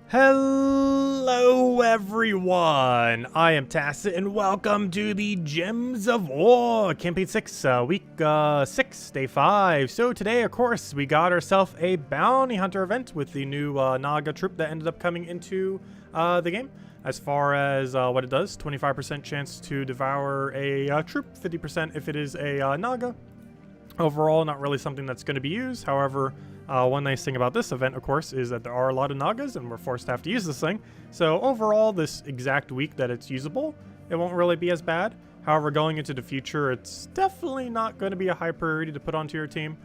Hello everyone, I am Tacit and welcome to the Gems of War, Campaign 6, Week 6, Day 5. So today, of course, we got ourselves a Bounty Hunter event with the new Nagatrap that ended up coming into the game. As far as what it does, 25% chance to devour a troop, 50% if it is a Naga. Overall, not really something that's going to be used, however, one nice thing about this event, of course, is that there are a lot of Nagas and we're forced to have to use this thing. So overall, this exact week that it's usable, it won't really be as bad. However, going into the future, it's definitely not going to be a high priority to put onto your team.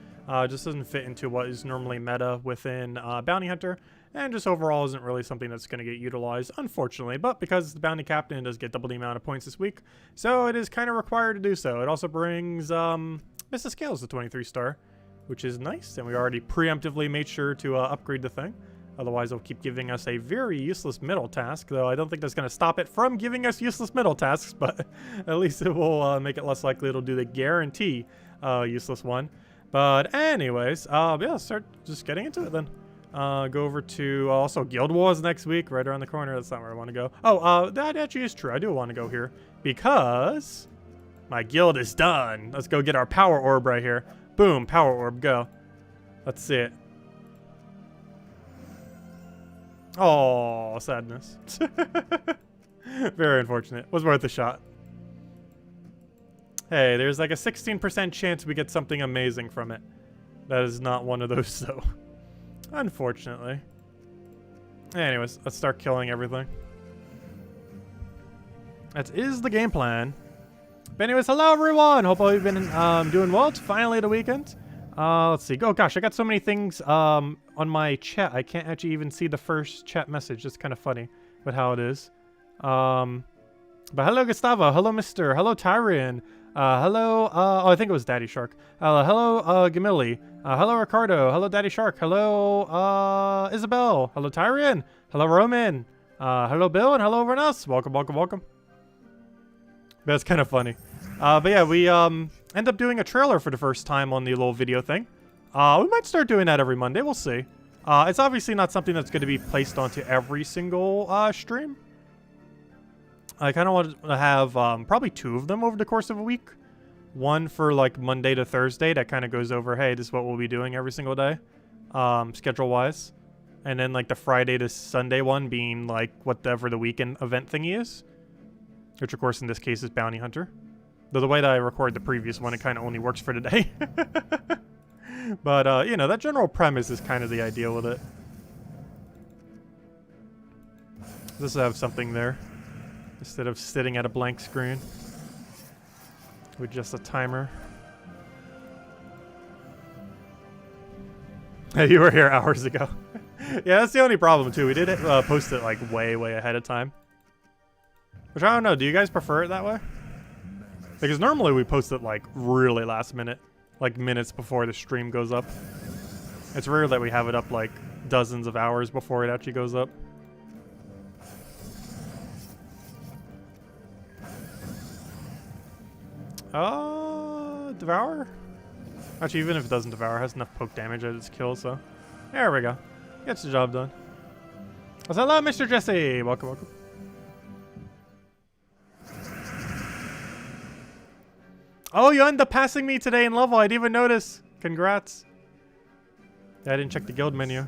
Just doesn't fit into what is normally meta within Bounty Hunter. And just overall isn't really something that's going to get utilized, unfortunately. But because the Bounty Captain does get double the amount of points this week, so it is kind of required to do so. It also brings Mr. Scales to 23 star. Which is nice, and we already preemptively made sure to upgrade the thing. Otherwise, it'll keep giving us a very useless middle task, though I don't think that's going to stop it from giving us useless middle tasks, but at least it will make it less likely it'll do the guarantee useless one. But anyways, yeah, let's start just getting into it then. Go over to also Guild Wars next week, right around the corner. That's not where I want to go. Oh, that actually is true. I do want to go here because my guild is done. Let's go get our power orb right here. Boom, power orb, go. Let's see it. Oh, sadness. Very unfortunate. Was worth a shot. Hey, there's like a 16% chance we get something amazing from it. That is not one of those, though. Unfortunately. Anyways, let's start killing everything. That is the game plan. But anyways, hello everyone! Hope all you've been doing well. It's finally the weekend. Let's see. Oh gosh, I got so many things on my chat. I can't actually even see the first chat message. It's kind of funny with how it is. But hello Gustavo. Hello Mr. Hello Tyrion. Hello, oh I think it was Daddy Shark. Hello Gamilli. Hello Ricardo. Hello Daddy Shark. Hello Isabel. Hello Tyrion. Hello Roman. Hello Bill and hello everyone else. Welcome, welcome, welcome. That's kind of funny. But yeah, we end up doing a trailer for the first time on the little video thing. We might start doing that every Monday. We'll see. It's obviously not something that's going to be placed onto every single stream. I kind of want to have probably 2 of them over the course of a week. One for like Monday to Thursday that kind of goes over, hey, this is what we'll be doing every single day, schedule-wise. And then like the Friday to Sunday one being like whatever the weekend event thingy is. Which, of course, in this case is Bounty Hunter. Though the way that I record the previous one, it kind of only works for today. But, you know, that general premise is kind of the idea with it. Just have something there. Instead of sitting at a blank screen. With just a timer. Hey, you were here hours ago. Yeah, that's the only problem, too. We did post it, like, way, way ahead of time. Which I don't know, do you guys prefer it that way? Because normally we post it like really last minute. Like minutes before the stream goes up. It's rare that we have it up like dozens of hours before it actually goes up. Devour? Actually, even if it doesn't devour, it has enough poke damage at its kill, so. There we go. Gets the job done. Well, hello, Mr. Jesse! Welcome, welcome. Oh, you ended up passing me today in level. I didn't even notice. Congrats. Yeah, I didn't check the guild menu.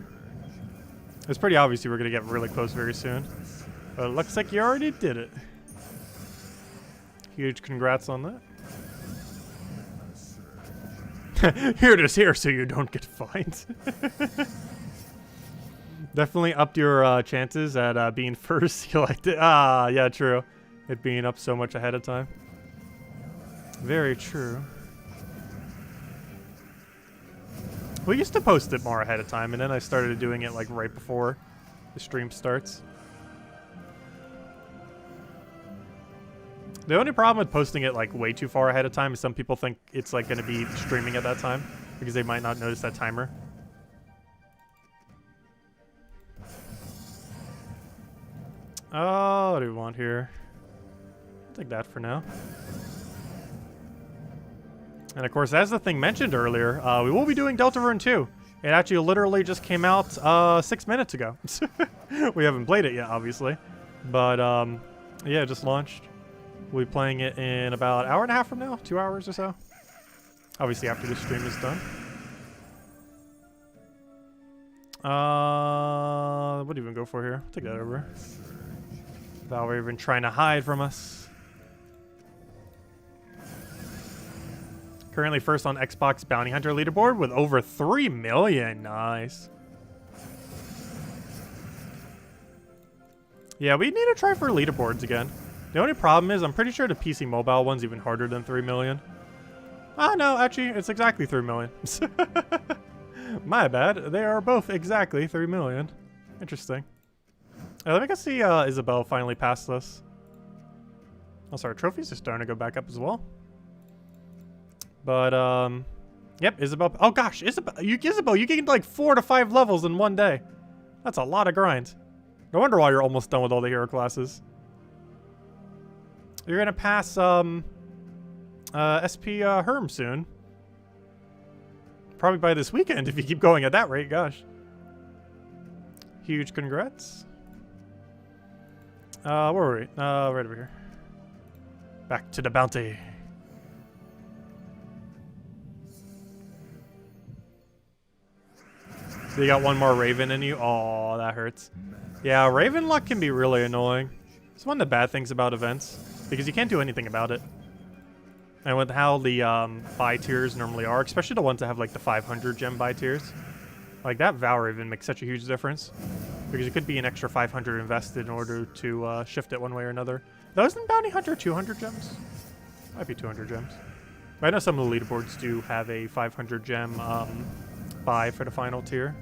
It's pretty obvious you were going to get really close very soon. But it looks like you already did it. Huge congrats on that. Here it is here so you don't get fined. Definitely upped your chances at being first. You liked it. Ah, yeah, true. It being up so much ahead of time. Very true. We used to post it more ahead of time, and then I started doing it like right before the stream starts. The only problem with posting it like way too far ahead of time is some people think it's like going to be streaming at that time because they might not notice that timer. Oh, what do we want here? I'll take that for now. And of course, as the thing mentioned earlier, we will be doing Deltarune 2. It actually literally just came out 6 minutes ago. We haven't played it yet, obviously. But, yeah, it just launched. We'll be playing it in about an hour and a half from now, 2 hours or so. Obviously, after the stream is done. What do you even go for here? Take that over. Valve even trying to hide from us. Currently first on Xbox Bounty Hunter leaderboard with over 3 million. Nice. Yeah, we need to try for leaderboards again. The only problem is I'm pretty sure the PC mobile one's even harder than 3 million. Ah, no, actually, it's exactly 3 million. My bad. They are both exactly 3 million. Interesting. Let me go see Isabel finally passed us. Also, our trophies are starting to go back up as well. But, yep, Isabel. Oh, gosh, Isabel, you gained like 4 to 5 levels in one day. That's a lot of grind. No wonder why you're almost done with all the hero classes. You're going to pass, SP Herm soon. Probably by this weekend if you keep going at that rate, gosh. Huge congrats. Where were we? Right over here. Back to the bounty. You got one more Raven in you? Oh, that hurts. Yeah, Raven luck can be really annoying. It's one of the bad things about events, because you can't do anything about it. And with how the buy tiers normally are, especially the ones that have like the 500 gem buy tiers, like that Val Raven makes such a huge difference. Because it could be an extra 500 invested in order to shift it one way or another. Those in Bounty Hunter 200 gems? Might be 200 gems. But I know some of the leaderboards do have a 500 gem buy for the final tier.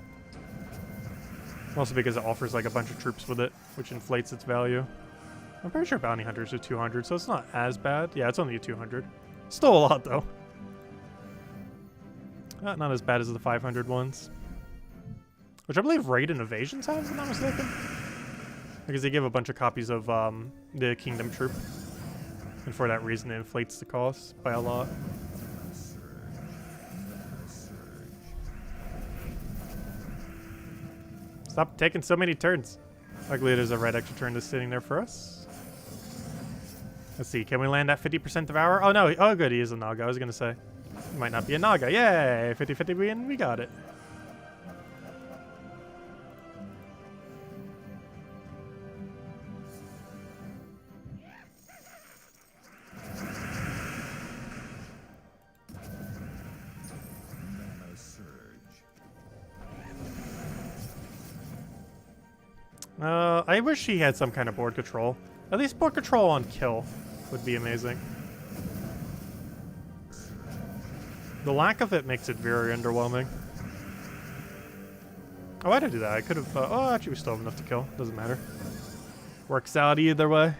Also because it offers like a bunch of troops with it, which inflates its value. I'm pretty sure Bounty Hunters are 200, so it's not as bad. Yeah, it's only a 200. Still a lot, though. Not as bad as the 500 ones. Which I believe Raid and Evasions have, if I'm not mistaken. Because they give a bunch of copies of the Kingdom Troop. And for that reason, it inflates the cost by a lot. Stop taking so many turns. Luckily, there's a red extra turn that's sitting there for us. Let's see, can we land at 50% of our? Oh no, oh good, he is a Naga, I was gonna say. He might not be a Naga, yay! 50-50 win, we got it. I wish he had some kind of board control. At least board control on kill would be amazing. The lack of it makes it very underwhelming. Oh, why did I do that? I could have... oh, actually, we still have enough to kill. Doesn't matter. Works out either way.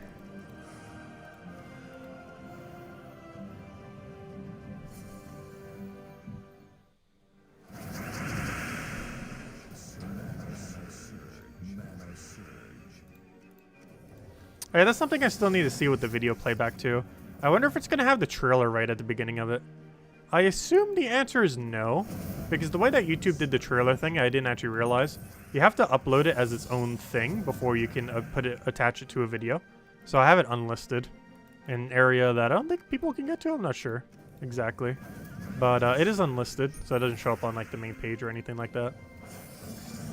Alright, that's something I still need to see with the video playback too. I wonder if it's going to have the trailer right at the beginning of it. I assume the answer is no, because the way that YouTube did the trailer thing, I didn't actually realize. You have to upload it as its own thing before you can attach it to a video. So I have it unlisted in an area that I don't think people can get to. I'm not sure exactly. But it is unlisted, so it doesn't show up on like the main page or anything like that.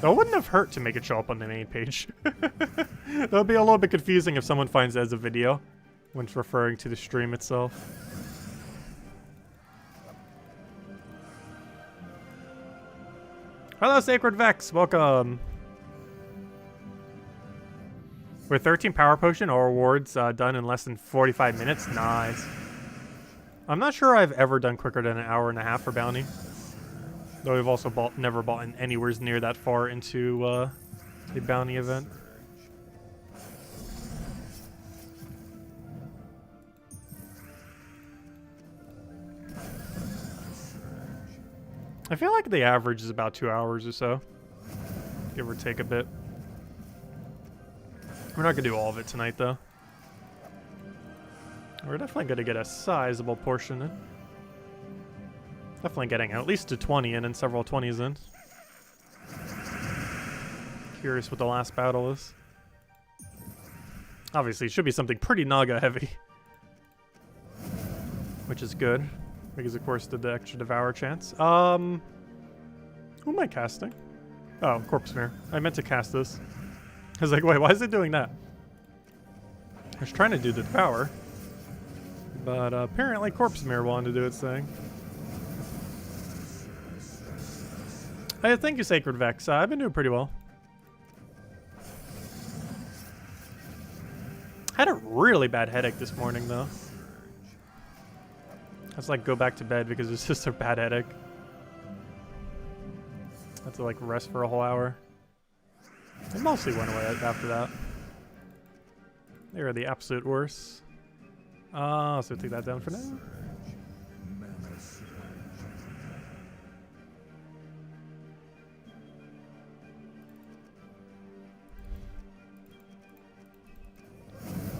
Though it wouldn't have hurt to make it show up on the main page. That would be a little bit confusing if someone finds it as a video when it's referring to the stream itself. Hello, Sacred Vex. Welcome. With 13 Power Potion or rewards done in less than 45 minutes. Nice. I'm not sure I've ever done quicker than an hour and a half for Bounty. Though we've also never bought in anywhere near that far into a Bounty event. I feel like the average is about 2 hours or so. Give or take a bit. We're not going to do all of it tonight, though. We're definitely going to get a sizable portion in. Definitely getting at least a 20 in and several 20s in. Curious what the last battle is. Obviously, it should be something pretty Naga heavy. Which is good. Because, of course, did the extra Devour chance. Who am I casting? Oh, Corpse Mirror. I meant to cast this. I was like, wait, why is it doing that? I was trying to do the Devour. But apparently Corpse Mirror wanted to do its thing. Hey, thank you, Sacred Vex. I've been doing pretty well. I had a really bad headache this morning, though. I had to, like, go back to bed because it was just a bad headache. I had to, like, rest for a whole hour. It mostly went away after that. They are the absolute worst. So take that down for now.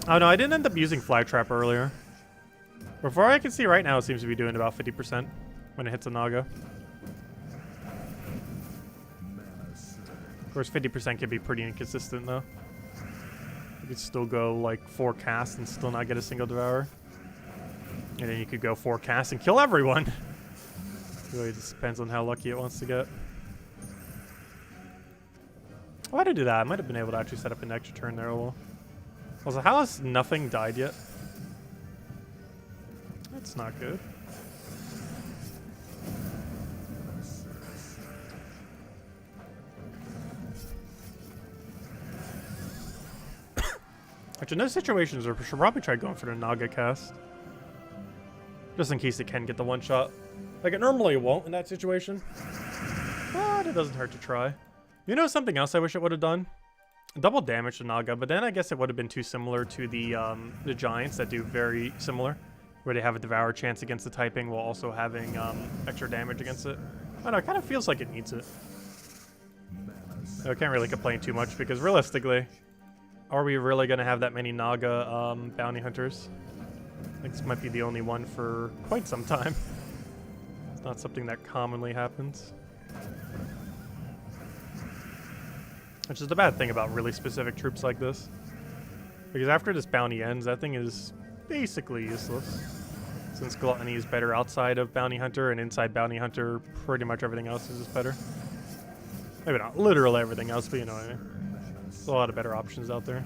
Oh no, I didn't end up using Flytrap earlier. Before I can see right now, it seems to be doing about 50% when it hits a Naga. Of course, 50% can be pretty inconsistent though. You could still go like 4 casts and still not get a single Devour. And then you could go 4 casts and kill everyone. It really just depends on how lucky it wants to get. Why did I do that? I might have been able to actually set up an extra turn there a little. Also, how has nothing died yet? That's not good. Actually, in those situations, we should probably try going for the Naga cast. Just in case it can get the one shot. Like, it normally won't in that situation. But it doesn't hurt to try. You know something else I wish it would have done? Double damage to Naga, but then I guess it would have been too similar to the Giants that do very similar. Where they have a Devour chance against the typing while also having extra damage against it. I don't know, it kind of feels like it needs it. I can't really complain too much because realistically, are we really going to have that many Naga bounty hunters? I think this might be the only one for quite some time. It's not something that commonly happens. Which is the bad thing about really specific troops like this. Because after this bounty ends, that thing is basically useless. Since Gluttony is better outside of Bounty Hunter and inside Bounty Hunter, pretty much everything else is just better. Maybe not literally everything else, but you know what I mean. There's a lot of better options out there.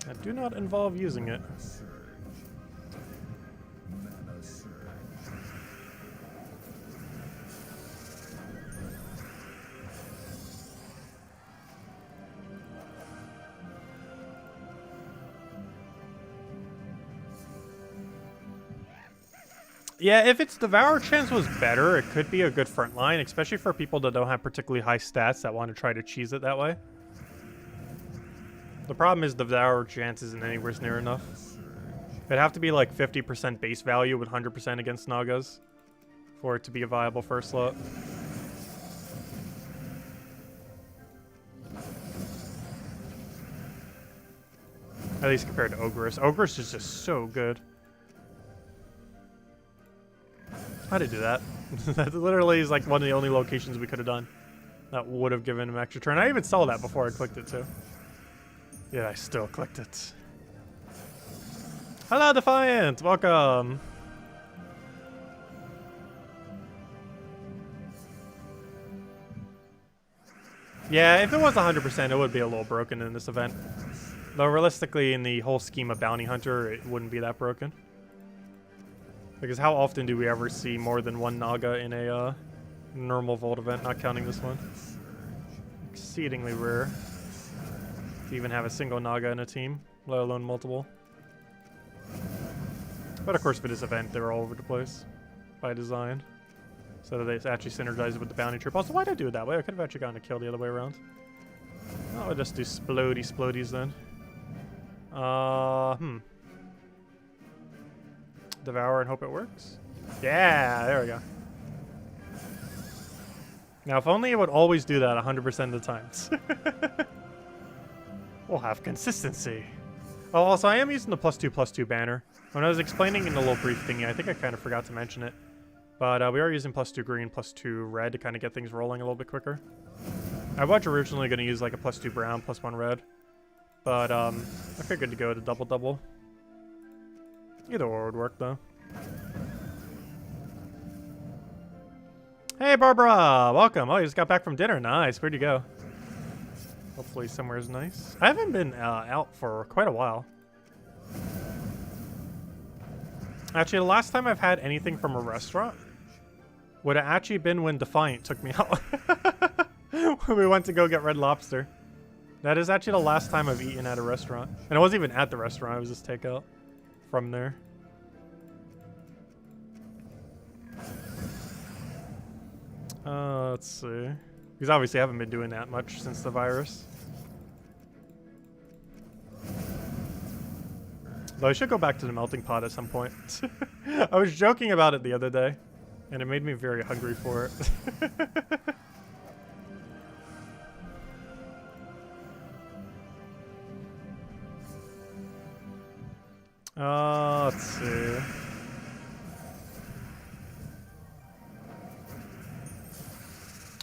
That do not involve using it. Yeah, if its Devour chance was better, it could be a good front line, especially for people that don't have particularly high stats that want to try to cheese it that way. The problem is the Devour chance isn't anywhere near enough. It'd have to be like 50% base value with 100% against Nagas for it to be a viable first slot. At least compared to Ogress. Ogress is just so good. How did I do that? That literally is like one of the only locations we could have done that would have given him extra turn. I even saw that before I clicked it too. Yeah, I still clicked it. Hello, Defiant! Welcome! Yeah, if it was 100%, it would be a little broken in this event. Though realistically, in the whole scheme of Bounty Hunter, it wouldn't be that broken. Because how often do we ever see more than one Naga in a normal Vault event, not counting this one? Exceedingly rare to even have a single Naga in a team, let alone multiple. But of course for this event, they're all over the place by design. So that they actually synergize with the bounty troop. Also, why did I do it that way? I could have actually gotten a kill the other way around. I'll just do splodies then. Devour and hope it works. Yeah, there we go. Now, if only it would always do that 100% of the times. We'll have consistency. Oh, also, I am using the +2/+2 banner. When I was explaining in the little brief thingy, I think I kind of forgot to mention it. But we are using +2 green, +2 red to kind of get things rolling a little bit quicker. I was originally going to use like a +2 brown, +1 red. But I figured to go to double. Either or would work though. Hey Barbara, welcome. Oh, you just got back from dinner. Nice. Where'd you go? Hopefully somewhere's nice. I haven't been out for quite a while. Actually, the last time I've had anything from a restaurant would have actually been when Defiant took me out. When we went to go get Red Lobster. That is actually the last time I've eaten at a restaurant. And I wasn't even at the restaurant, it was just takeout from there. Let's see. Because obviously I haven't been doing that much since the virus. Though I should go back to the melting pot at some point. I was joking about it the other day, and it made me very hungry for it. Let's see.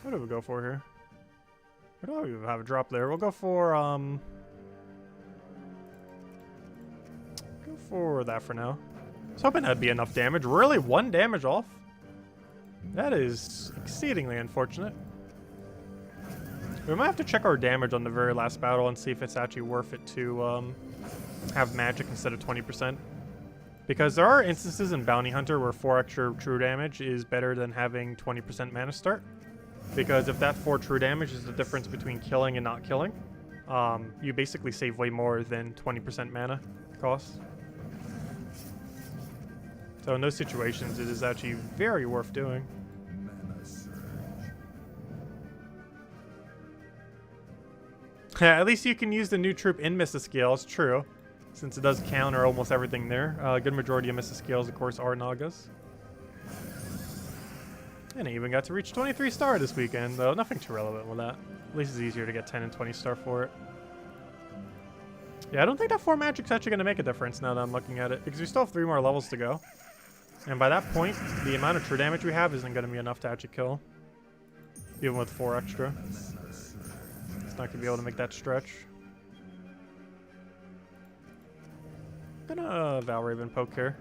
What do we go for here? What do we have a drop there? We'll go for that for now. I was hoping that'd be enough damage. Really? 1 damage off? That is exceedingly unfortunate. We might have to check our damage on the very last battle and see if it's actually worth it to have magic instead of 20%. Because there are instances in Bounty Hunter where 4 extra true damage is better than having 20% mana start. Because if that 4 true damage is the difference between killing and not killing, you basically save way more than 20% mana cost. So in those situations, it is actually very worth doing. At least you can use the new troop in Mythoscales, true, since it does counter almost everything there. A good majority of Mythoscales, of course, are Nagas. And I even got to reach 23 star this weekend, though nothing too relevant with that. At least it's easier to get 10 and 20 star for it. Yeah, I don't think that 4 magic's actually going to make a difference now that I'm looking at it, because we still have 3 more levels to go. And by that point, the amount of true damage we have isn't going to be enough to actually kill. Even with 4 extra. It's not going to be able to make that stretch. Gonna Valraven poke here.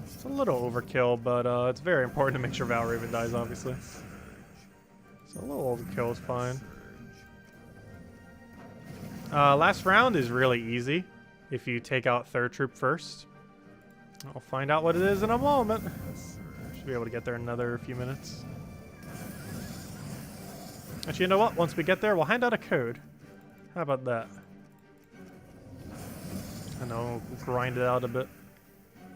It's a little overkill, but it's very important to make sure Valraven dies, obviously. So a little overkill is fine. Last round is really easy if you take out 3rd troop first. I'll find out what it is in a moment. Should be able to get there in another few minutes. Actually, you know what? Once we get there, we'll hand out a code. How about that? I know, we'll grind it out a bit.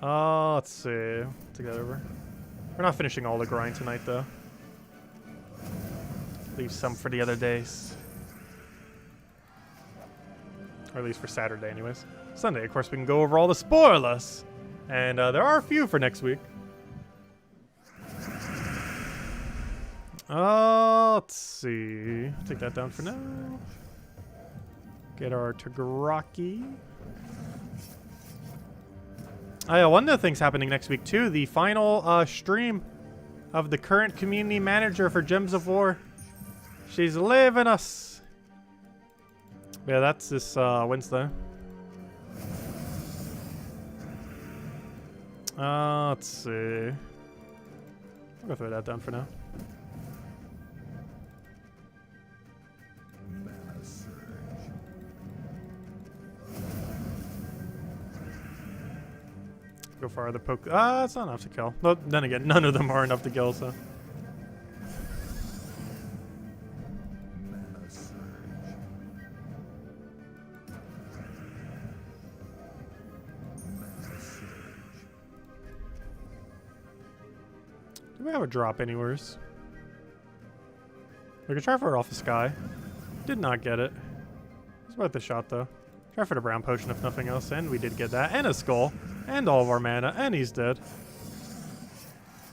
Let's see. Take that over. We're not finishing all the grind tonight, though. Leave some for the other days. Or at least for Saturday, anyways. Sunday, of course, we can go over all the spoilers. And there are a few for next week. Let's see. Take that down for now. Get our Tagaraki. Oh yeah, one of the things happening next week too, the final stream of the current community manager for Gems of War. She's leaving us. Yeah, that's this Wednesday. Let's see. I'll go throw that down for now. Go for the poke. It's not enough to kill. Well, then again, none of them are enough to kill, so. Do we have a drop anywheres? We could try for it off the sky. Did not get it. It's worth the shot, though. Try for the brown potion if nothing else, and we did get that. And a skull. And all of our mana, and he's dead.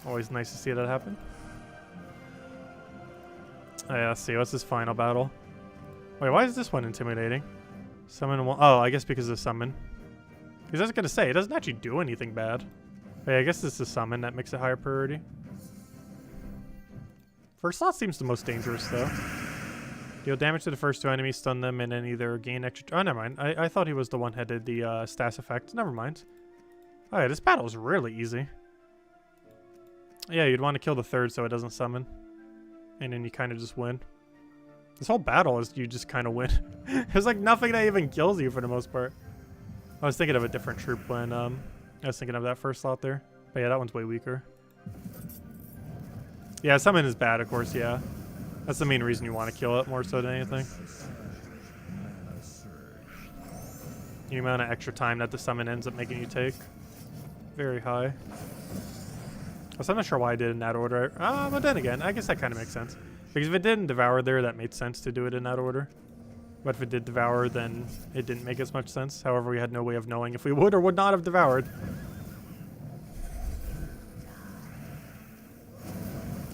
Always nice to see that happen. Oh, yeah, let's see. What's this final battle? Wait, why is this one intimidating? Summon one. Oh, I guess because of summon. Because I was going to say, it doesn't actually do anything bad. Wait, I guess this is summon that makes it higher priority. First slot seems the most dangerous, though. Deal damage to the first 2 enemies, stun them, and then either gain extra... Oh, never mind. I thought he was the one that did the status effect. Never mind. Oh yeah, this battle is really easy. Yeah, you'd want to kill the third so it doesn't summon. And then you kind of just win. This whole battle is you just kind of win. There's like nothing that even kills you for the most part. I was thinking of a different troop when I was thinking of that first slot there. But yeah, that one's way weaker. Yeah, summon is bad, of course, yeah. That's the main reason you want to kill it more so than anything. The amount of extra time that the summon ends up making you take. Very high. So I'm not sure why I did it in that order. But then again, I guess that kind of makes sense. Because if it didn't devour there, that made sense to do it in that order. But if it did devour, then it didn't make as much sense. However, we had no way of knowing if we would or would not have devoured.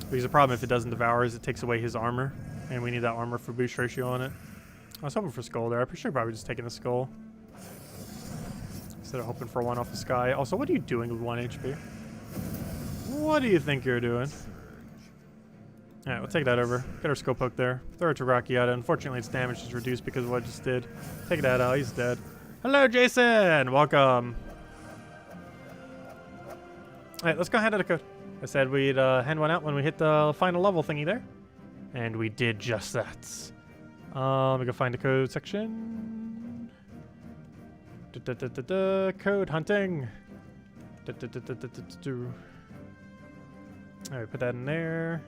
Because the problem if it doesn't devour is it takes away his armor. And we need that armor for boost ratio on it. I was hoping for skull there. I'm pretty sure probably just taking the skull. Instead of hoping for one off the sky. Also, what are you doing with 1 HP? What do you think you're doing? Alright, we'll take that over. Get our skull poke there. Throw it to Rakiata. Unfortunately, its damage is reduced because of what it just did. Take that out. He's dead. Hello, Jason! Welcome. Alright, let's go hand out a code. I said we'd hand one out when we hit the final level thingy there. And we did just that. Let me go find the code section. Code hunting. Alright, put that in there.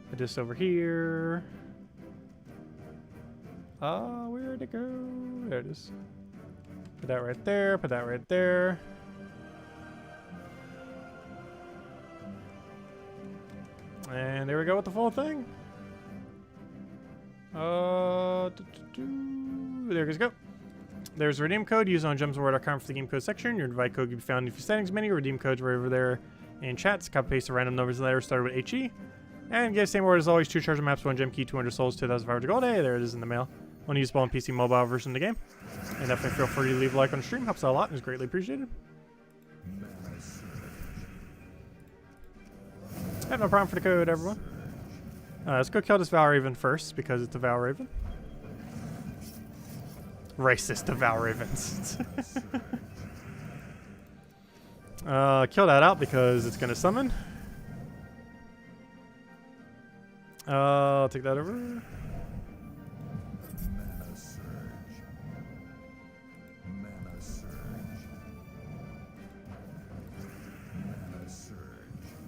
Put this over here. Where'd it go? There it is. Put that right there. Put that right there. And there we go with the full thing. There we go. There's a redeem code. Use on gemsword.com for the game code section. Your invite code can be found in your settings menu. Redeem codes right over there in chats. Copy paste the random numbers and letters started with HE. And get the same word as always. 2 treasure maps, 1 gem key, 200 souls, 2,500 gold. Hey, there it is in the mail. One usable on PC mobile version of the game. And definitely feel free to leave a like on the stream. Helps out a lot and is greatly appreciated. I have no problem for the code, everyone. Let's go kill this Valraven first, because it's a Valraven. Racist of Valravens. Kill that out because it's going to summon. I'll take that over.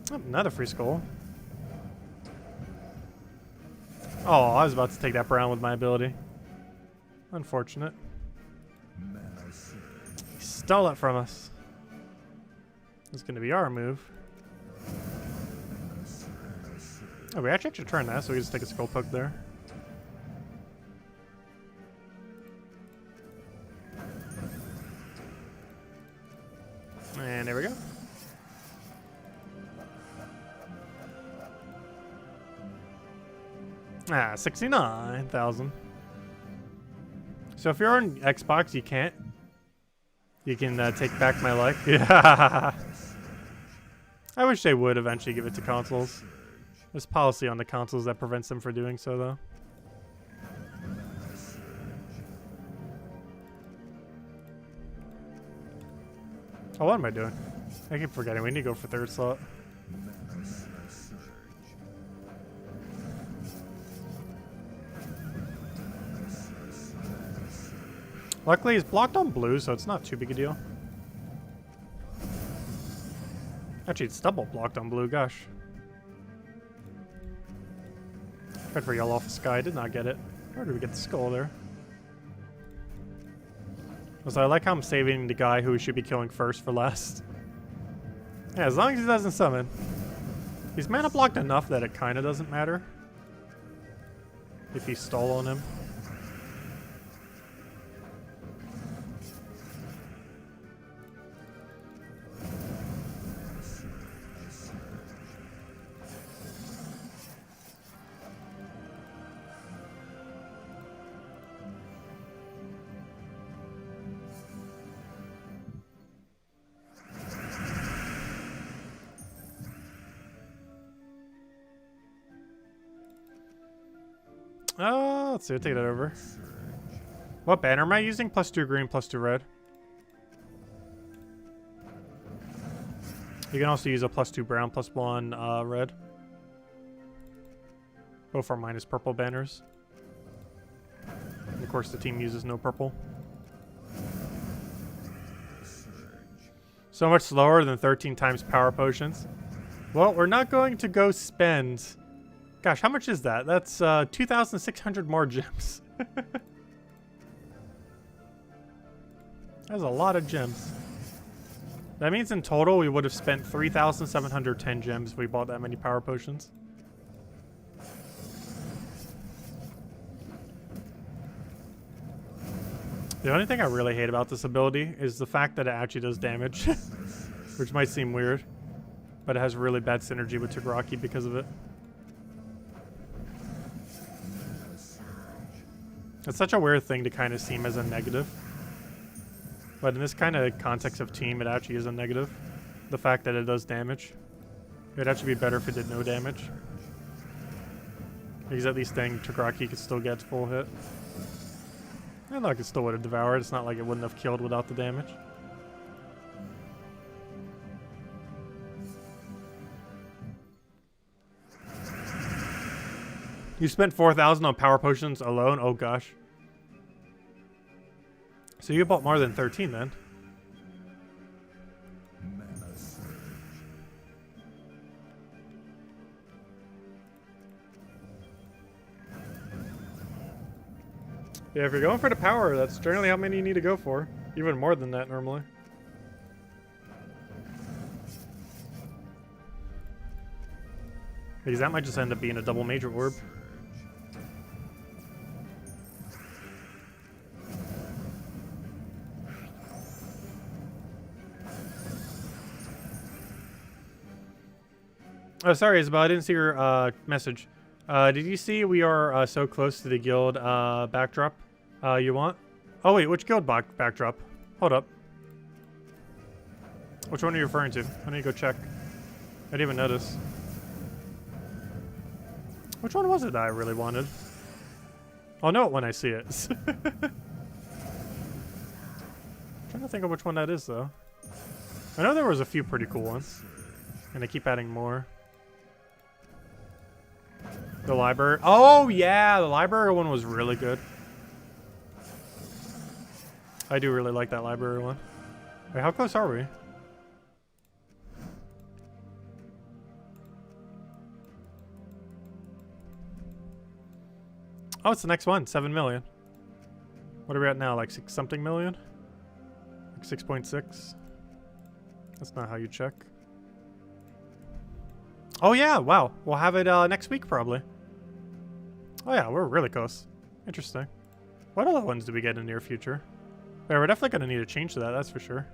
Oh, another free skull. Oh, I was about to take that brown with my ability. Unfortunate. He stole it from us. It's going to be our move. Oh, we actually turn that, so we can just take a skull poke there. And there we go. Ah, 69,000. So if you're on Xbox, you can't. You can take back my life. Yeah. I wish they would eventually give it to consoles. There's policy on the consoles that prevents them from doing so, though. Oh, what am I doing? I keep forgetting. We need to go for third slot. Luckily, it's blocked on blue, so it's not too big a deal. Actually, it's double blocked on blue, gosh. Tried for yellow off the sky, did not get it. Where did we get the skull there? So I like how I'm saving the guy who we should be killing first for last. Yeah, as long as he doesn't summon. He's mana blocked enough that it kind of doesn't matter. If he stole on him. Let's see. I'll take that over. What banner am I using? +2 green, +2 red. You can also use a +2 brown, +1 red. Both are minus purple banners. And of course, the team uses no purple. So much slower than 13 times power potions. Well, we're not going to go spend... Gosh, how much is that? That's 2,600 more gems. That's a lot of gems. That means in total we would have spent 3,710 gems if we bought that many power potions. The only thing I really hate about this ability is the fact that it actually does damage. Which might seem weird. But it has really bad synergy with Tagaraki because of it. It's such a weird thing to kind of seem as a negative. But in this kind of context of team, it actually is a negative. The fact that it does damage. It would actually be better if it did no damage. Because at least then Tagaraki could still get full hit. And like it still would have devoured. It's not like it wouldn't have killed without the damage. You spent 4,000 on power potions alone? Oh gosh. So you bought more than 13 then. Yeah, if you're going for the power, that's generally how many you need to go for. Even more than that normally. Because that might just end up being a double major orb. Oh, sorry, Isabel. I didn't see your message. Did you see we are so close to the guild backdrop you want? Oh, wait. Which guild backdrop? Hold up. Which one are you referring to? I need to go check. I didn't even notice. Which one was it that I really wanted? I'll know it when I see it. Trying to think of which one that is, though. I know there was a few pretty cool ones. And they keep adding more. The library. Oh, yeah. The library one was really good. I do really like that library one. Wait, how close are we? Oh, it's the next one. 7 million. What are we at now? Like 6 something million? Like 6.6? That's not how you check. Oh, yeah. Wow. We'll have it next week, probably. Oh, yeah. We're really close. Interesting. What other ones do we get in the near future? Yeah, we're definitely going to need to change that. That's for sure.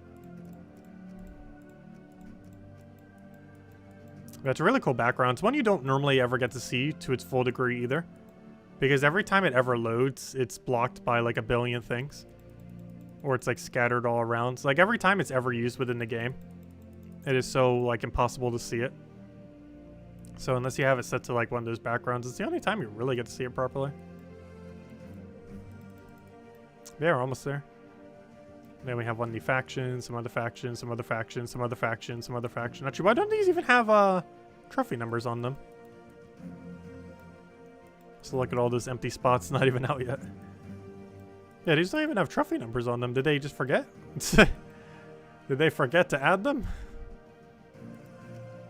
That's a really cool background. It's one you don't normally ever get to see to its full degree either. Because every time it ever loads, it's blocked by like a billion things. Or it's like scattered all around. So like every time it's ever used within the game, it is so like impossible to see it. So unless you have it set to like one of those backgrounds, it's the only time you really get to see it properly. Yeah, we're almost there. Then we have one of the factions, some other factions, some other factions, some other factions, some other faction. Actually, why don't these even have trophy numbers on them? So look at all those empty spots not even out yet. Yeah, these don't even have trophy numbers on them. Did they just forget? Did they forget to add them?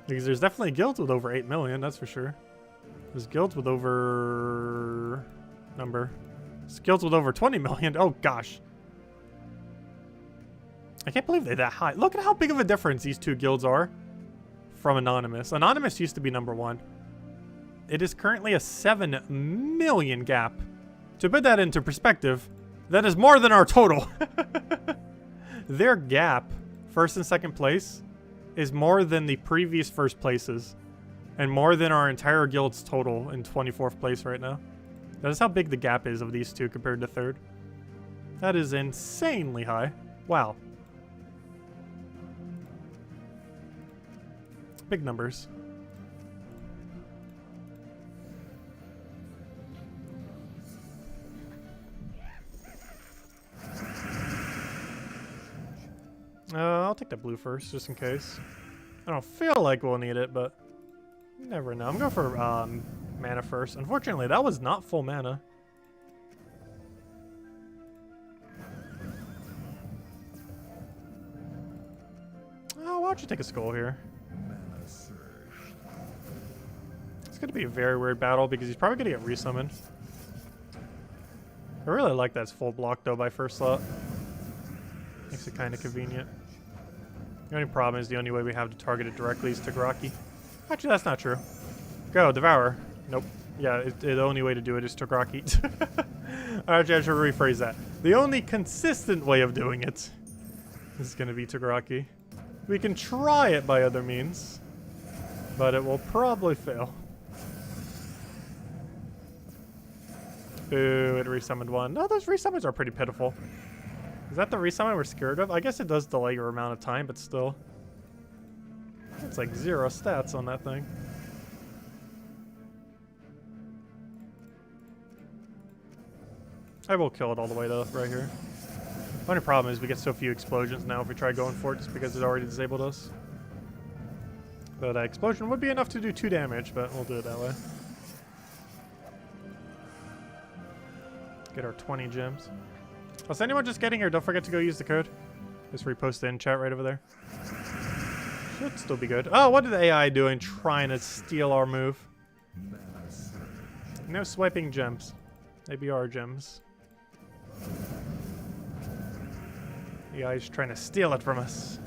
Because there's definitely guilds with over 8 million, that's for sure. There's guilds with over... There's guilds with over 20 million. Oh, gosh. I can't believe they're that high. Look at how big of a difference these two guilds are from Anonymous. Anonymous used to be #1. It is currently a 7 million gap. To put that into perspective, that is more than our total. Their gap, first and second place, is more than the previous first places. And more than our entire guild's total in 24th place right now. That is how big the gap is of these two compared to third. That is insanely high. Wow. Big numbers. I'll take the blue first, just in case. I don't feel like we'll need it, but you never know. I'm going for mana first. Unfortunately, that was not full mana. Oh, why don't you take a skull here? It's going to be a very weird battle because he's probably going to get resummoned. I really like that it's full block though by first slot. Makes it kind of convenient. The only problem is the only way we have to target it directly is Tagraki. Actually, that's not true. Go, Devour. Nope. Yeah, the only way to do it is Tagraki. Actually, I should rephrase that. The only consistent way of doing it is going to be Tagraki. We can try it by other means, but it will probably fail. Boo, it resummoned one. No, those resummons are pretty pitiful. Is that the resummon we're scared of? I guess it does delay your amount of time, but still. It's like 0 stats on that thing. I will kill it all the way to right here. The only problem is we get so few explosions now if we try going for it just because it already disabled us. But explosion would be enough to do 2 damage, but we'll do it that way. Get our 20 gems. Was anyone just getting here? Don't forget to go use the code. Just repost it in chat right over there. Should still be good. Oh, what is the AI doing trying to steal our move? No swiping gems. Maybe our gems. The AI's trying to steal it from us.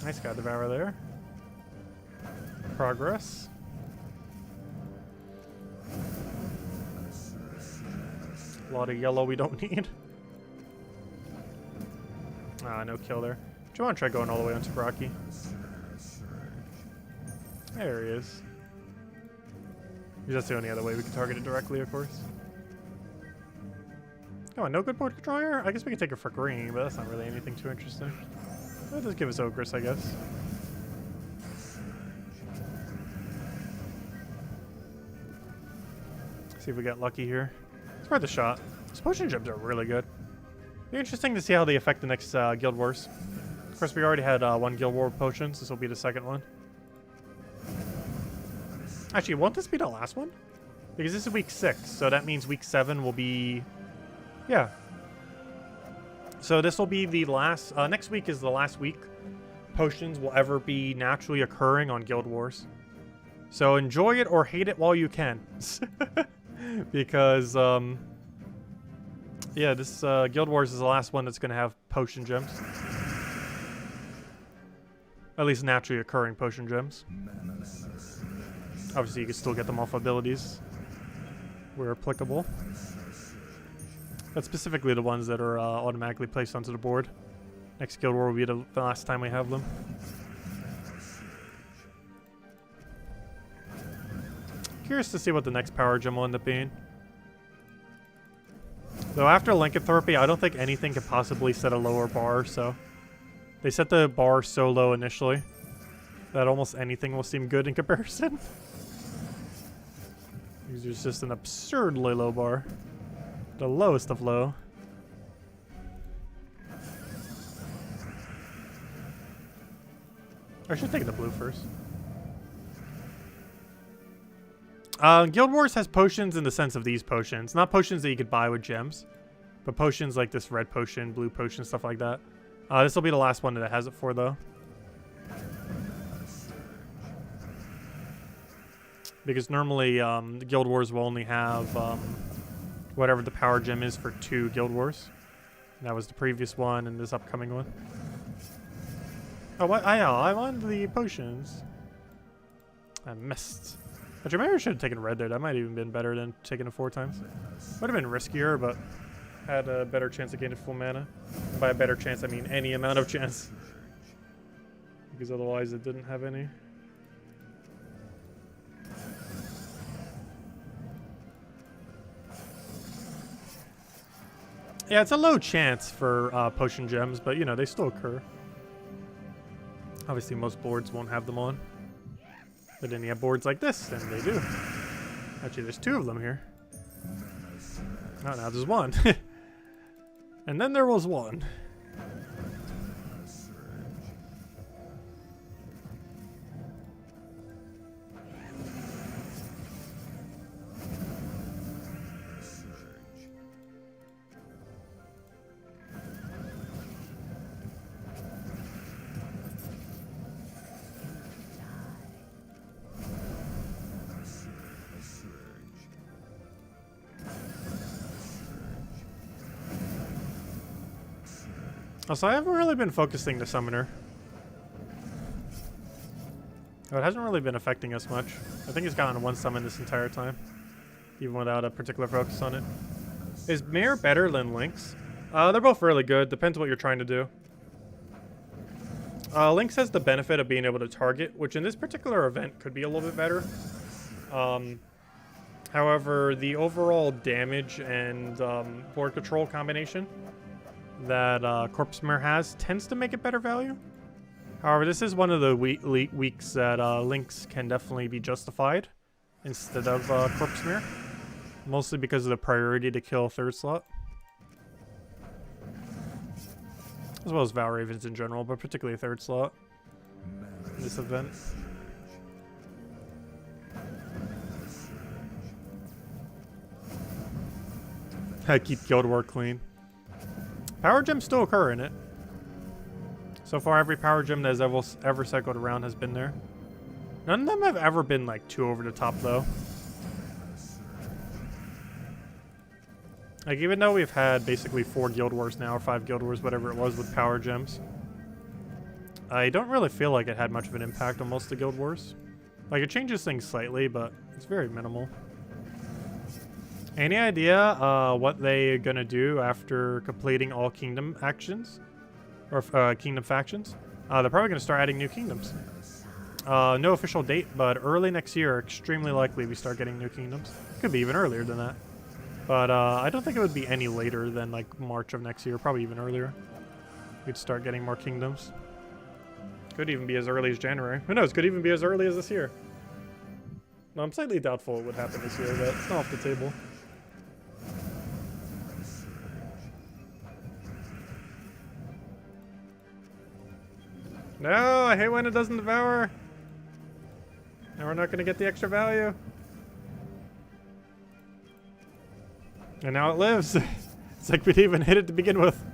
Nice guy, Devour there. Progress. A lot of yellow we don't need. Ah, no kill there. Do you want to try going all the way onto Rocky? There he is. That's the only other way we can target it directly, of course. Come on, no good board control here? I guess we can take it for green, but that's not really anything too interesting. That'll just give us Ogress, I guess. See if we get lucky here. It's worth a shot. These potion gems are really good. Be interesting to see how they affect the next Guild Wars. Of course, we already had 1 Guild War potions. This will be the second one. Actually, won't this be the last one? Because this is week 6, so that means week 7 will be... Yeah. So this will be the last... next week is the last week potions will ever be naturally occurring on Guild Wars. So enjoy it or hate it while you can. Because, yeah, this Guild Wars is the last one that's going to have potion gems. At least naturally occurring potion gems. Obviously, you can still get them off abilities where applicable. But specifically the ones that are automatically placed onto the board. Next Guild War will be the last time we have them. Curious to see what the next power gem will end up being. Though after Lycanthropy, I don't think anything could possibly set a lower bar, so... They set the bar so low initially that almost anything will seem good in comparison. There's just an absurdly low bar. The lowest of low. I should take the blue first. Guild Wars has potions in the sense of these potions. Not potions that you could buy with gems, but potions like this red potion, blue potion, stuff like that. This will be the last one that it has it for, though. Because normally, the Guild Wars will only have whatever the power gem is for 2 Guild Wars. And that was the previous one and this upcoming one. Oh, what? I wanted the potions. I missed. Actually, maybe I should have taken red there. That might have even been better than taking it 4 times. Would have been riskier, but had a better chance of getting full mana. And by a better chance, I mean any amount of chance. Because otherwise it didn't have any. Yeah, it's a low chance for potion gems, but you know, they still occur. Obviously, most boards won't have them on. But then you have boards like this, and they do. Actually, there's 2 of them here. Oh, now there's 1. And then there was 1. Also, I haven't really been focusing the summoner. Oh, it hasn't really been affecting us much. I think he's gotten one summon this entire time, even without a particular focus on it. Is Mirror better than Lynx? They're both really good. Depends what you're trying to do. Lynx has the benefit of being able to target, which in this particular event could be a little bit better. However, the overall damage and board control combination that Corpse Mirror has tends to make it better value. However, this is one of the weeks that Lynx can definitely be justified instead of Corpse Mirror. Mostly because of the priority to kill third slot. As well as Val Ravens in general, but particularly third slot in this event. I keep Guild War clean. Power gems still occur in it. So far, every power gem that has ever cycled around has been there. None of them have ever been like too over the top, though. Like, even though we've had basically 4 Guild Wars now, or 5 Guild Wars, whatever it was, with power gems, I don't really feel like it had much of an impact on most of the Guild Wars. Like, it changes things slightly, but it's very minimal. Any idea what they're gonna do after completing all kingdom actions? Or kingdom factions? They're probably gonna start adding new kingdoms. No official date, but early next year, extremely likely we start getting new kingdoms. Could be even earlier than that. But I don't think it would be any later than like March of next year, probably even earlier. We'd start getting more kingdoms. Could even be as early as January. Who knows, could even be as early as this year. No, I'm slightly doubtful it would happen this year, but it's not off the table. No, I hate when it doesn't devour. Now we're not going to get the extra value. And now it lives. It's like we didn't even hit it to begin with.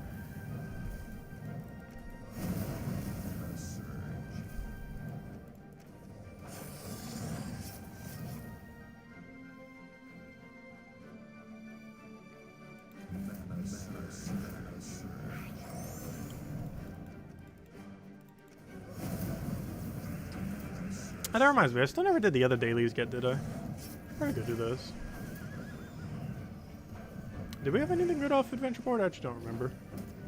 That reminds me, I still never did the other dailies yet, did I? Probably could do those. Did we have anything good off Adventure Board? I actually don't remember.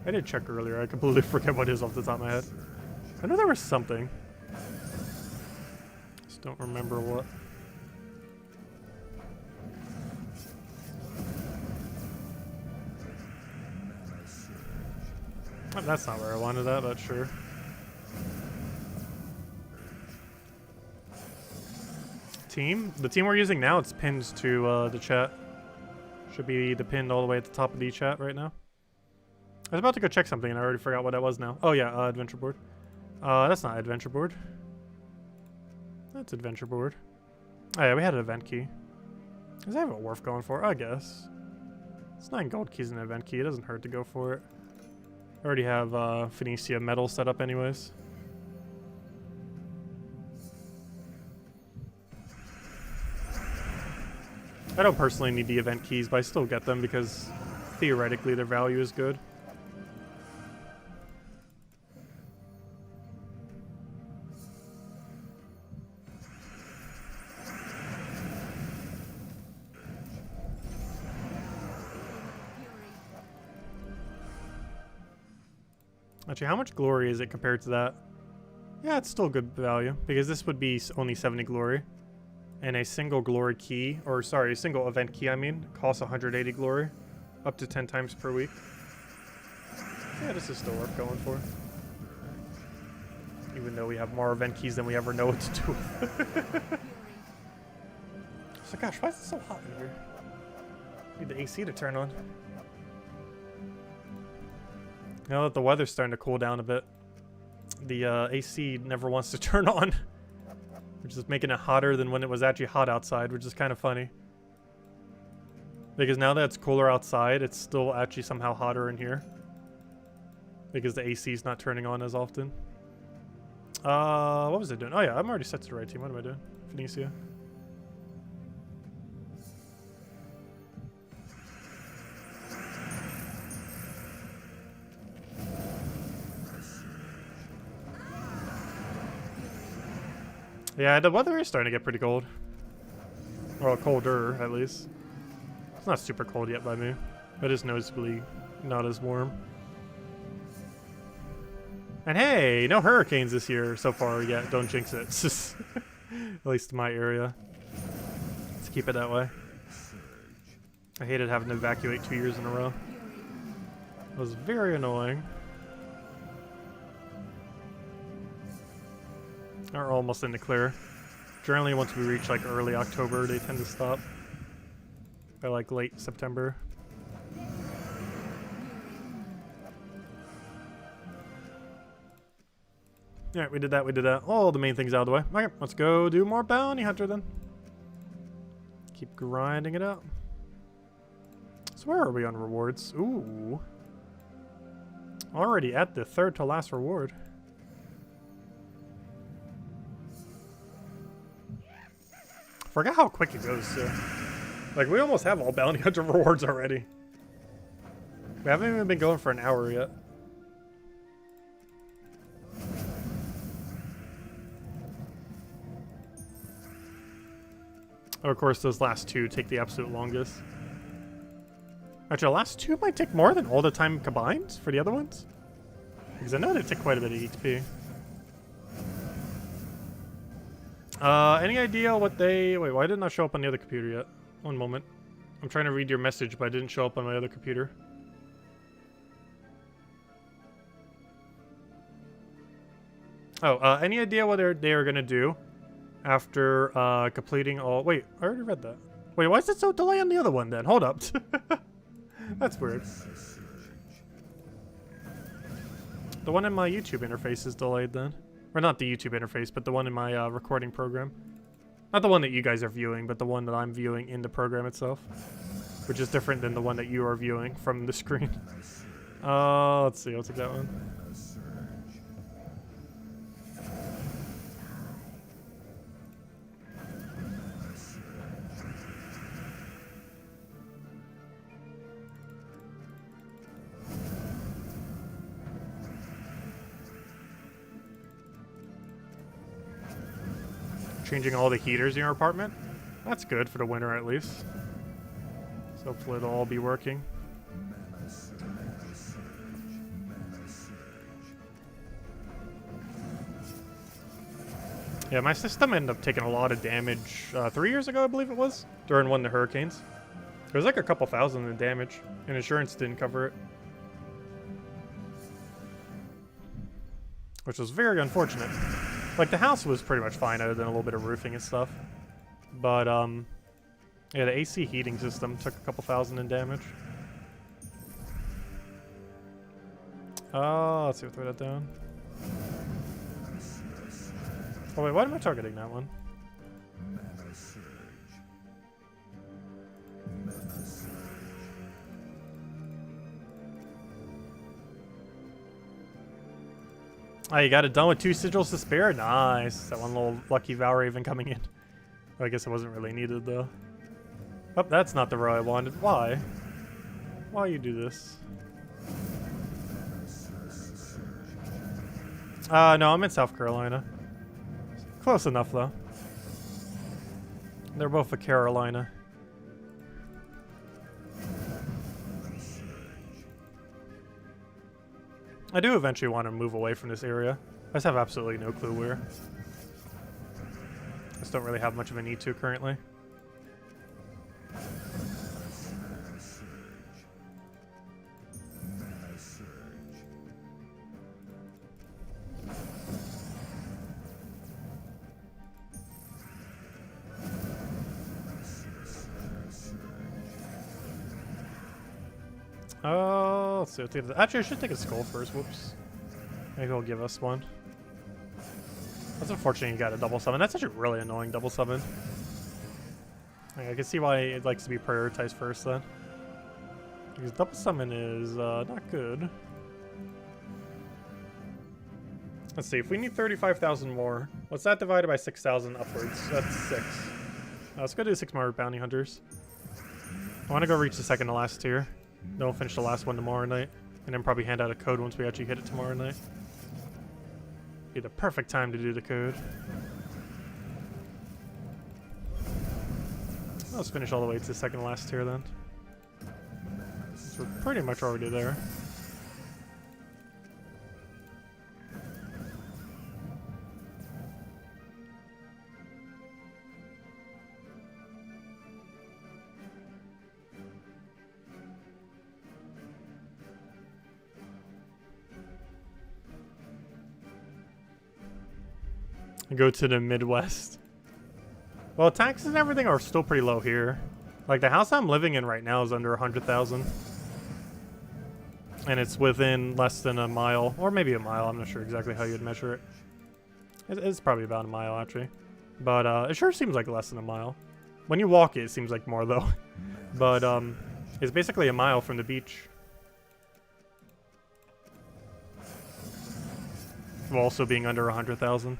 I did check earlier. I completely forget what it is off the top of my head. I know there was something. Just don't remember what. Oh, that's not where I wanted that, but sure. Team? The team we're using now, it's pinned to the chat. Should be the pinned all the way at the top of the chat right now. I was about to go check something and I already forgot what that was now. Oh yeah, Adventure Board. That's not Adventure Board. That's Adventure Board. Oh yeah, we had an event key. Does that have a wharf going for it? I guess. It's 9 gold keys in an event key. It doesn't hurt to go for it. I already have Phoenicia metal set up anyways. I don't personally need the event keys, but I still get them because theoretically their value is good. Actually, how much glory is it compared to that? Yeah, it's still good value because this would be only 70 glory. And a single glory key, or sorry, a single event key, I mean, costs 180 glory, up to 10 times per week. Yeah, this is still worth going for. Even though we have more event keys than we ever know what to do with. So gosh, why is it so hot in here? Need the AC to turn on. Now that the weather's starting to cool down a bit, the AC never wants to turn on. Which is making it hotter than when it was actually hot outside, which is kind of funny. Because now that it's cooler outside, it's still actually somehow hotter in here. Because the AC is not turning on as often. What was it doing? Oh yeah, I'm already set to the right team. What am I doing? Phoenicia. Yeah, the weather is starting to get pretty cold. Well, colder, at least. It's not super cold yet by me. But it's noticeably not as warm. And hey, no hurricanes this year so far yet. Don't jinx it. It's just at least in my area. Let's keep it that way. I hated having to evacuate 2 years in a row. It was very annoying. We're almost in the clear. Generally, once we reach like early October, they tend to stop. By like late September. Alright, we did that, we did that. All the main things out of the way. Okay, let's go do more bounty hunter then. Keep grinding it out. So where are we on rewards? Ooh. Already at the third to last reward. Forgot how quick it goes too. Like we almost have all bounty hunter rewards already. We haven't even been going for an hour yet. Oh, of course, those last two take the absolute longest. Actually, the last two might take more than all the time combined for the other ones. Because I know they take quite a bit of XP. Any idea what they... Wait, why didn't I show up on the other computer yet? One moment. I'm trying to read your message, but it didn't show up on my other computer. Oh, any idea what they are going to do after completing all... Wait, I already read that. Wait, why is it so delayed on the other one then? Hold up. That's weird. The one in my YouTube interface is delayed then. Or not the YouTube interface, but the one in my recording program. Not the one that you guys are viewing, but the one that I'm viewing in the program itself. Which is different than the one that you are viewing from the screen. Let's see, I'll take that one. Changing all the heaters in your apartment. That's good for the winter at least. So hopefully it'll all be working. Yeah, my system ended up taking a lot of damage 3 years ago, I believe it was, during one of the hurricanes. It was like a couple thousand in damage, and insurance didn't cover it. Which was very unfortunate. Like, the house was pretty much fine other than a little bit of roofing and stuff. But, yeah, the AC heating system took a couple thousand in damage. Let's see, we'll throw that down. Oh, wait, why am I targeting that one? Oh, you got it done with 2 sigils to spare? Nice. That one little lucky Valraven coming in. Oh, I guess it wasn't really needed, though. Oh, that's not the row I wanted. Why? Why you do this? No, I'm in South Carolina. Close enough, though. They're both a Carolina. I do eventually want to move away from this area. I just have absolutely no clue where. I just don't really have much of a need to currently. Let's see. Actually, I should take a skull first. Whoops. Maybe he'll give us one. That's unfortunate you got a double summon. That's actually really annoying double summon. I can see why it likes to be prioritized first then. Because double summon is not good. Let's see. If we need 35,000 more, what's that divided by 6,000 upwards? That's 6. Let's go do 6 more bounty hunters. I want to go reach the second to last tier. Then we'll finish the last one tomorrow night. And then probably hand out a code once we actually hit it tomorrow night. Be the perfect time to do the code. Let's finish all the way to the second last tier then. So we're pretty much already there. Go to the Midwest. Well, taxes and everything are still pretty low here. Like, the house I'm living in right now is under 100,000. And it's within less than a mile, or maybe a mile. I'm not sure exactly how you'd measure it. It's probably about a mile, actually. But it sure seems like less than a mile. When you walk it, it seems like more, though. But it's basically a mile from the beach. While also being under 100,000.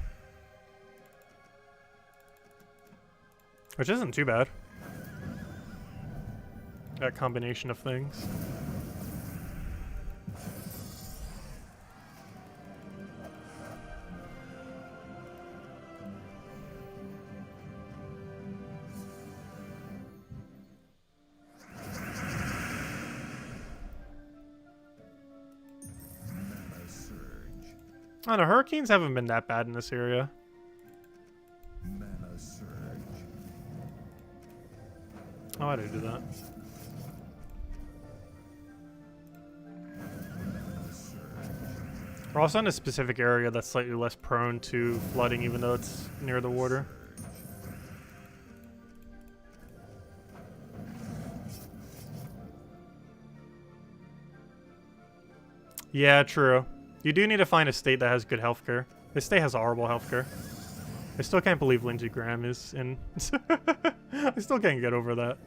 Which isn't too bad. That combination of things. I don't know, hurricanes haven't been that bad in this area. Oh, why did I do that? We're also in a specific area that's slightly less prone to flooding, even though it's near the water. Yeah, true. You do need to find a state that has good healthcare. This state has horrible healthcare. I still can't believe Lindsey Graham is in. I still can't get over that.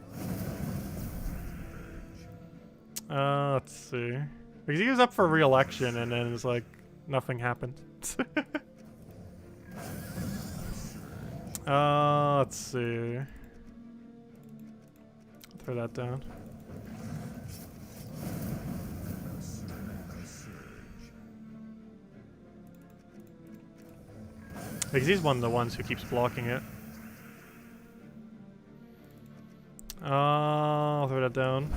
Let's see. Because he was up for re-election and then it's like nothing happened. Let's see. Throw that down. Because he's one of the ones who keeps blocking it. I'll throw that down.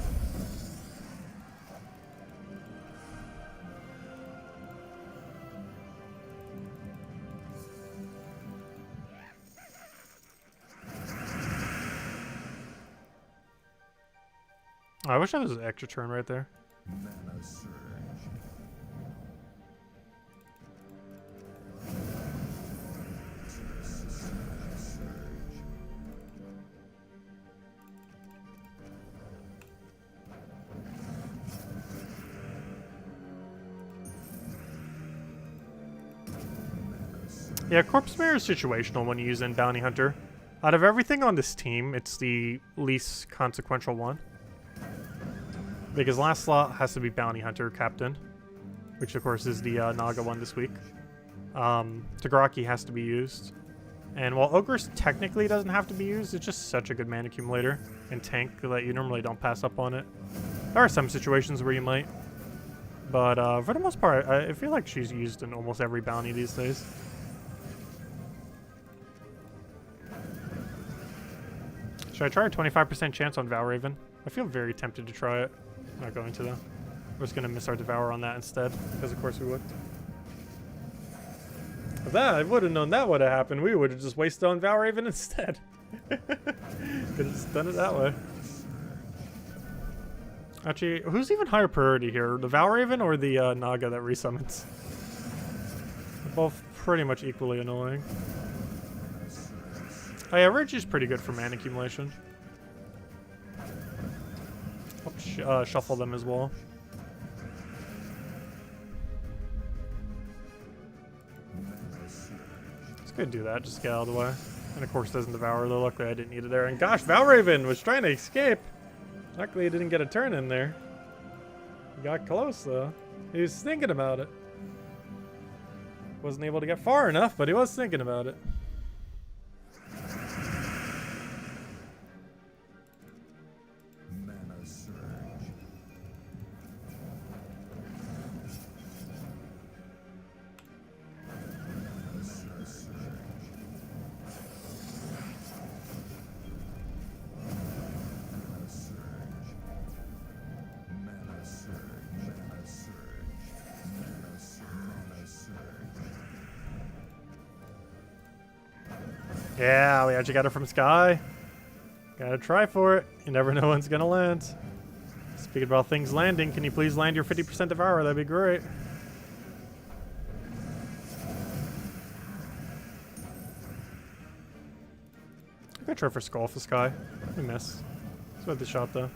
I wish I was an extra turn right there. Yeah, Corpse Mirror is situational when you use in Bounty Hunter. Out of everything on this team, it's the least consequential one. Because last slot has to be Bounty Hunter Captain, which of course is the Naga one this week. Tagaraki has to be used. And while Ogre's technically doesn't have to be used, it's just such a good mana accumulator and tank that you normally don't pass up on it. There are some situations where you might. But for the most part, I feel like she's used in almost every bounty these days. Should I try a 25% chance on Valraven? I feel very tempted to try it. I'm not going to though. We're just going to miss our Devour on that instead, because of course we would. If that, I would have known that would have happened. We would have just wasted on Valraven instead. Could have just done it that way. Actually, who's even higher priority here? The Valraven or the Naga that resummons? They're both pretty much equally annoying. Oh yeah, Ridge is pretty good for mana accumulation. I'll shuffle them as well. It's good to do that, just get out of the way. And of course doesn't Devour, though luckily I didn't need it there. And gosh, Valraven was trying to escape. Luckily he didn't get a turn in there. He got close though. He was thinking about it. Wasn't able to get far enough, but he was thinking about it. Yeah, we actually got it from Sky. Gotta try for it. You never know when it's gonna land. Speaking about things landing, can you please land your 50% Devour? That'd be great. I'm gonna try for Skull for Sky. We miss. It's worth the shot though.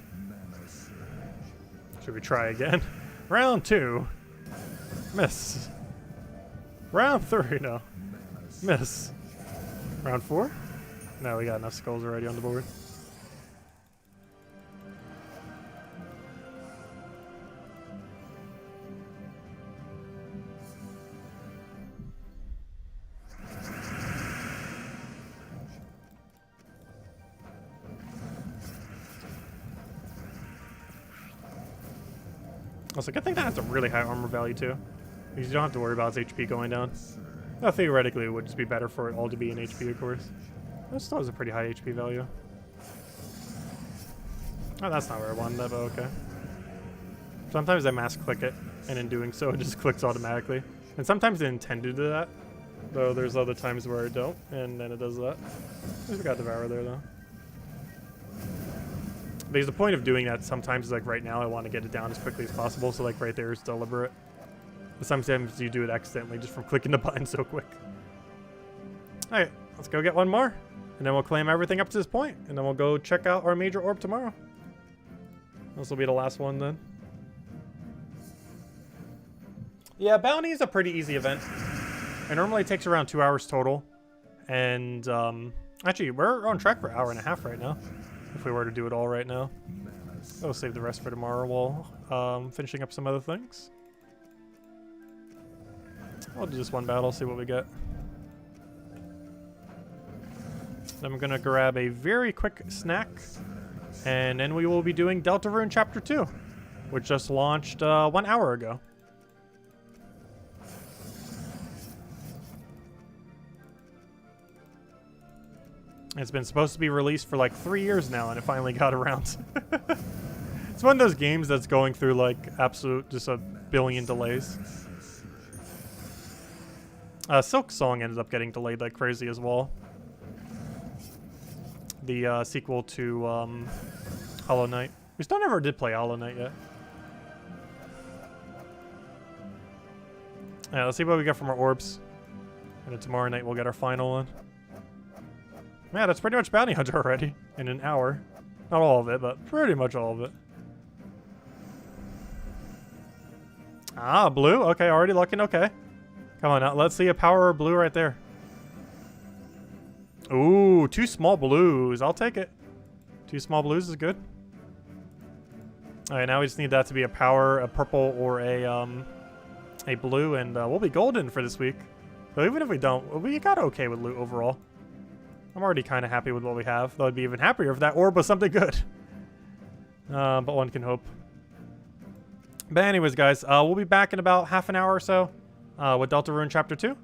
Should we try again? Round 2. Miss. Round 3, no. Miss. Round 4? No, we got enough skulls already on the board. Also, good thing that has a really high armor value too. Because you don't have to worry about its HP going down. Now, theoretically, it would just be better for it all to be in HP, of course. That still has a pretty high HP value. Oh, that's not where I wanted that, but okay. Sometimes I mass click it, and in doing so, it just clicks automatically. And sometimes I intend to do that, though there's other times where I don't, and then it does that. We got Devour there, though. Because the point of doing that sometimes is like right now I want to get it down as quickly as possible, so like right there is deliberate. But sometimes you do it accidentally just from clicking the button so quick. Alright, let's go get one more. And then we'll claim everything up to this point. And then we'll go check out our major orb tomorrow. This will be the last one then. Yeah, Bounty is a pretty easy event. It normally takes around 2 hours total. And actually, we're on track for an hour and a half right now. If we were to do it all right now. We'll save the rest for tomorrow while finishing up some other things. I'll do just one battle, see what we get. Then I'm gonna grab a very quick snack. And then we will be doing Deltarune Chapter 2. Which just launched 1 hour ago. It's been supposed to be released for like 3 years now, and it finally got around. It's one of those games that's going through like absolute just a billion delays. Silk Song ended up getting delayed like crazy as well. The sequel to Hollow Knight. We still never did play Hollow Knight yet. Yeah, let's see what we get from our orbs. And then tomorrow night we'll get our final one. Man, that's pretty much Bounty Hunter already in an hour. Not all of it, but pretty much all of it. Ah, blue. Okay, already looking okay. Come on now, let's see a power blue right there. Ooh, 2 small blues. I'll take it. 2 small blues is good. All right, now we just need that to be a power, a purple, or a blue, and we'll be golden for this week. But even if we don't, we got okay with loot overall. I'm already kind of happy with what we have, though I'd be even happier if that orb was something good. But one can hope. But anyways, guys, we'll be back in about half an hour or so with Deltarune Chapter 2.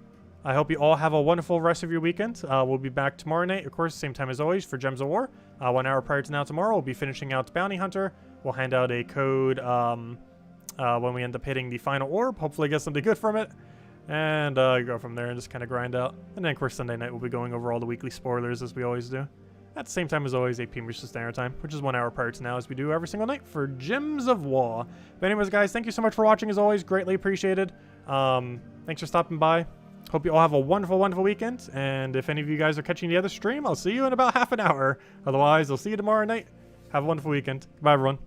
I hope you all have a wonderful rest of your weekend. We'll be back tomorrow night, of course, same time as always, for Gems of War. 1 hour prior to now tomorrow, we'll be finishing out Bounty Hunter. We'll hand out a code when we end up hitting the final orb. Hopefully get something good from it. And go from there and just kind of grind out. And then, of course, Sunday night we'll be going over all the weekly spoilers as we always do. At the same time as always, 8 p.m. Eastern Standard Time, which is 1 hour prior to now, as we do every single night for Gems of War. But anyways, guys, thank you so much for watching as always. Greatly appreciated. Thanks for stopping by. Hope you all have a wonderful, wonderful weekend. And if any of you guys are catching the other stream, I'll see you in about half an hour. Otherwise, I'll see you tomorrow night. Have a wonderful weekend. Goodbye, everyone.